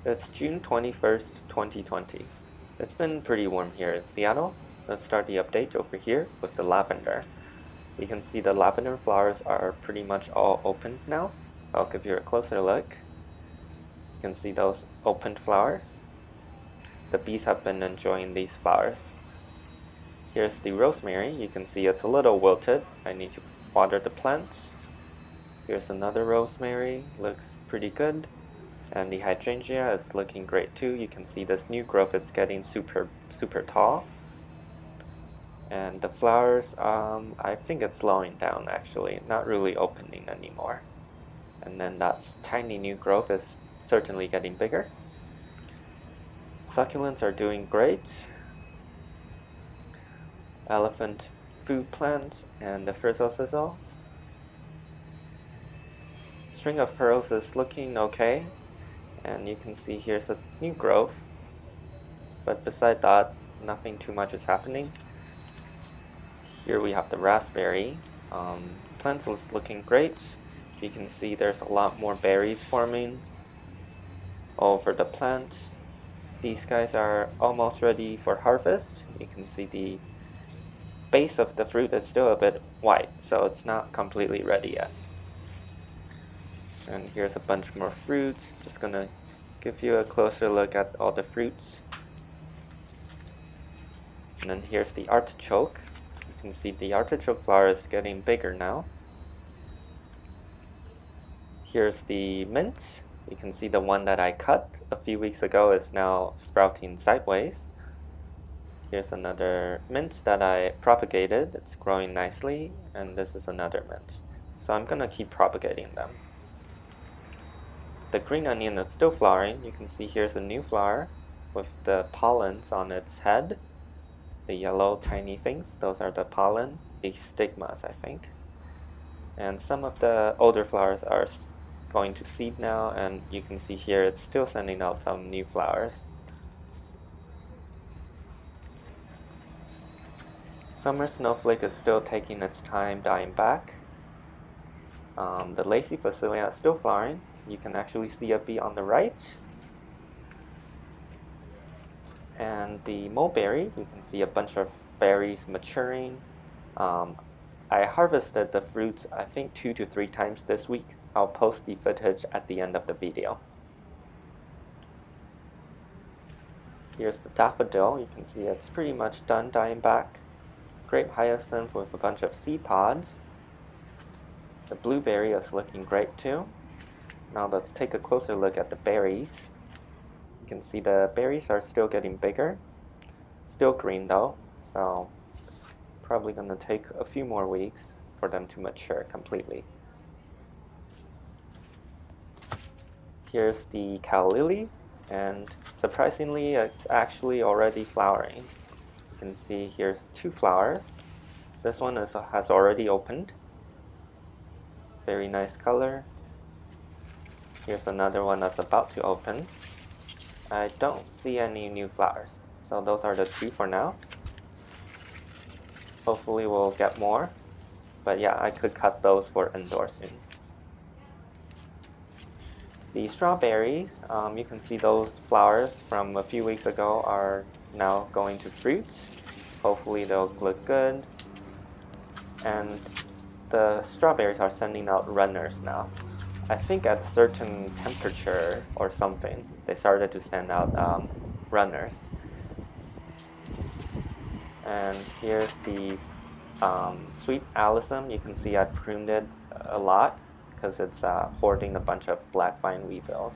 It's June 21st, 2020. It's been pretty warm here in Seattle. Let's start the update over here with the lavender. You can see the lavender flowers are pretty much all opened now. I'll give you a closer look. You can see those opened flowers. The bees have been enjoying these flowers. Here's the rosemary. You can see it's a little wilted. I need to water the plants. Here's another rosemary. Looks pretty good. And the hydrangea is looking great too. You can see this new growth is getting super tall. And the flowers, I think it's slowing down actually, not really opening anymore. And then that tiny new growth is certainly getting bigger. Succulents are doing great. Elephant food plants and the frizzle. String of pearls is looking okay. And you can see here's a new growth, but beside that, nothing too much is happening. Here we have the raspberry. Plants is looking great. You can see there's a lot more berries forming over the plant. These guys are almost ready for harvest. You can see the base of the fruit is still a bit white, so it's not completely ready yet. And here's a bunch more fruits. Just gonna give you a closer look at all the fruits. And then here's the artichoke. You can see the artichoke flower is getting bigger now. Here's the mint. You can see the one that I cut a few weeks ago is now sprouting sideways. Here's another mint that I propagated. It's growing nicely. And this is another mint. So I'm gonna keep propagating them. The green onion is still flowering. You can see here's a new flower with the pollens on its head. The yellow tiny things, those are the pollen, the stigmas I think. And some of the older flowers are going to seed now, and you can see here it's still sending out some new flowers. Summer snowflake is still taking its time dying back. The lacy phacelia is still flowering. You can actually see a bee on the right. And the mulberry, you can see a bunch of berries maturing. I harvested the fruits I think 2 to 3 times this week. I'll post the footage at the end of the video. Here's the daffodil. You can see it's pretty much done dying back. Grape hyacinth with a bunch of seed pods. The blueberry is looking great too. Now let's take a closer look at the berries. You can see the berries are still getting bigger. Still green though, so probably gonna take a few more weeks for them to mature completely. Here's the calla lily, and surprisingly it's actually already flowering. You can see here's 2 flowers. This one has already opened. Very nice color. Here's another one that's about to open. I don't see any new flowers, so those are the 2 for now. Hopefully we'll get more, but yeah, I could cut those for indoor soon. The strawberries, you can see those flowers from a few weeks ago are now going to fruit. Hopefully they'll look good. And the strawberries are sending out runners now. I think at a certain temperature or something, they started to send out runners. And here's the sweet alyssum. You can see I pruned it a lot because it's hoarding a bunch of black vine weevils.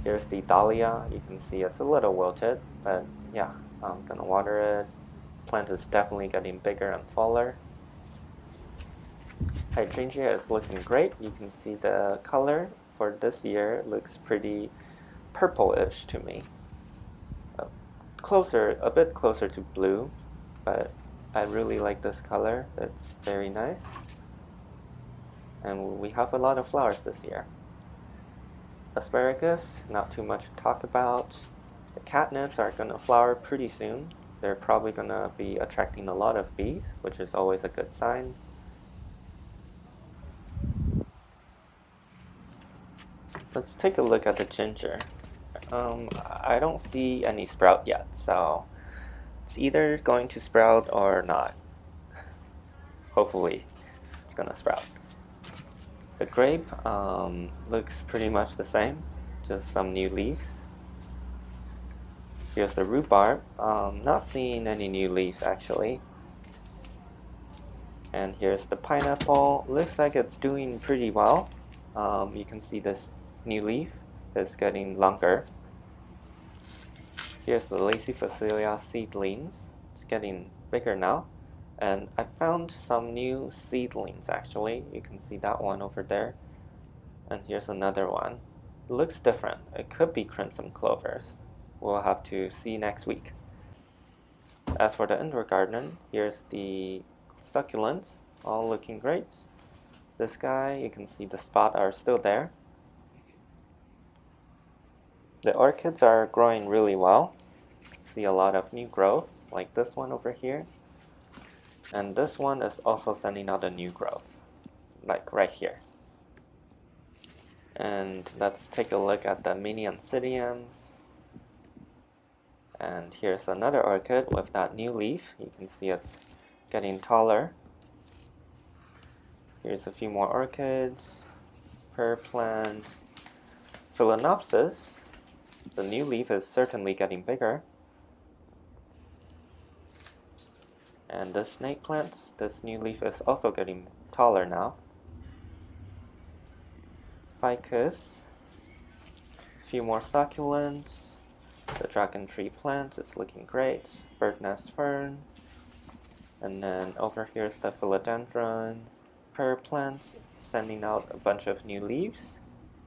Here's the dahlia. You can see it's a little wilted, but yeah, I'm gonna water it. Plant is definitely getting bigger and fuller. Hydrangea is looking great. You can see the color for this year looks pretty purplish to me. A bit closer to blue, but I really like this color. It's very nice. And we have a lot of flowers this year. Asparagus, not too much to talk about. The catnips are gonna flower pretty soon. They're probably gonna be attracting a lot of bees, which is always a good sign. Let's take a look at the ginger. I don't see any sprout yet, so it's either going to sprout or not. Hopefully it's gonna sprout. The grape looks pretty much the same, just some new leaves. Here's the rhubarb. Not seeing any new leaves actually. And here's the pineapple. Looks like it's doing pretty well. You can see this new leaf is getting longer. Here's the lacy phacelia seedlings. It's getting bigger now. And I found some new seedlings actually. You can see that one over there. And here's another one. It looks different. It could be crimson clovers. We'll have to see next week. As for the indoor garden, here's the succulents, all looking great. This guy, you can see the spots are still there. The orchids are growing really well. See a lot of new growth, like this one over here. And this one is also sending out a new growth, like right here. And let's take a look at the mini oncidiums. And here's another orchid with that new leaf. You can see it's getting taller. Here's a few more orchids, pear plants, phalaenopsis. The new leaf is certainly getting bigger. And the snake plants, this new leaf is also getting taller now. Ficus, a few more succulents. The dragon tree plant is looking great. Bird nest fern. And then over here's the philodendron. Pear plants sending out a bunch of new leaves.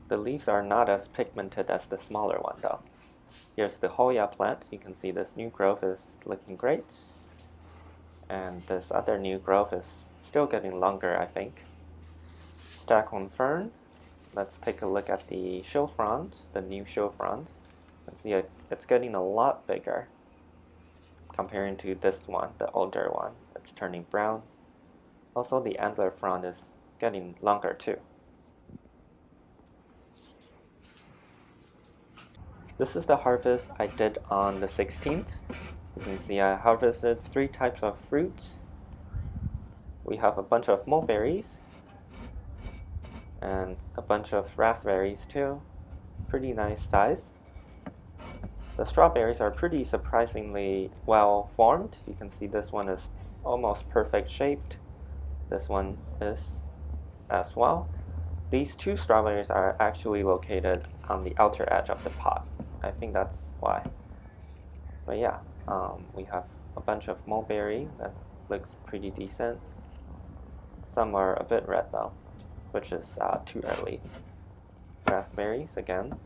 The leaves are not as pigmented as the smaller one though. Here's the hoya plant. You can see this new growth is looking great. And this other new growth is still getting longer, I think. Staghorn fern. Let's take a look at the show fronds, the new show fronds. Let's see, it's getting a lot bigger comparing to this one, the older one. It's turning brown. Also, the antler frond is getting longer too. This is the harvest I did on the 16th. You can see I harvested 3 types of fruits. We have a bunch of mulberries and a bunch of raspberries too. Pretty nice size. The strawberries are pretty surprisingly well formed. You can see this one is almost perfect shaped. This one is as well. These 2 strawberries are actually located on the outer edge of the pot. I think that's why. But yeah, we have a bunch of mulberry that looks pretty decent. Some are a bit red though, which is too early. Raspberries again.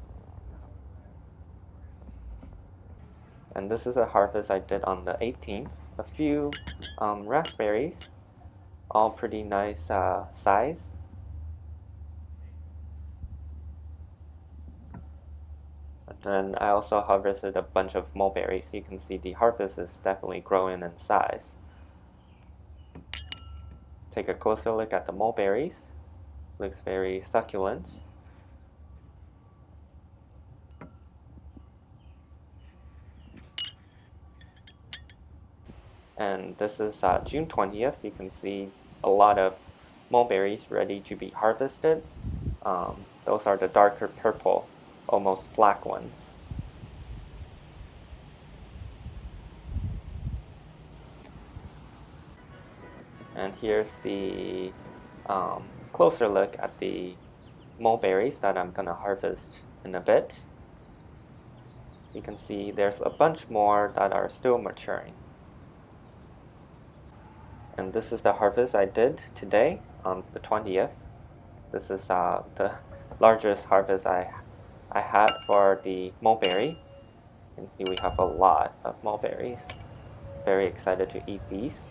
And this is a harvest I did on the 18th. A few raspberries, all pretty nice size. And then I also harvested a bunch of mulberries. You can see the harvest is definitely growing in size. Take a closer look at the mulberries. Looks very succulent. And this is June 20th. You can see a lot of mulberries ready to be harvested. Those are the darker purple, almost black ones. And here's the closer look at the mulberries that I'm gonna harvest in a bit. You can see there's a bunch more that are still maturing. And this is the harvest I did today on the 20th. This is the largest harvest I had for the mulberry. You can see we have a lot of mulberries. Very excited to eat these.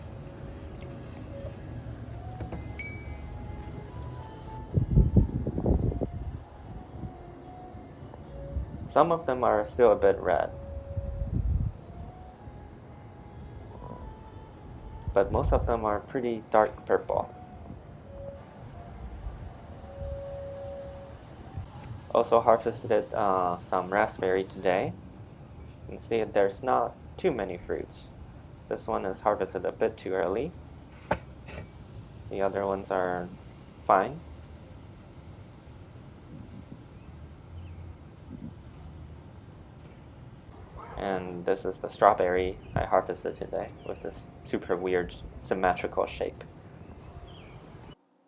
Some of them are still a bit red, but most of them are pretty dark purple. Also harvested some raspberry today. You can see there's not too many fruits. This one is harvested a bit too early. The other ones are fine. And this is the strawberry I harvested today with this super weird symmetrical shape.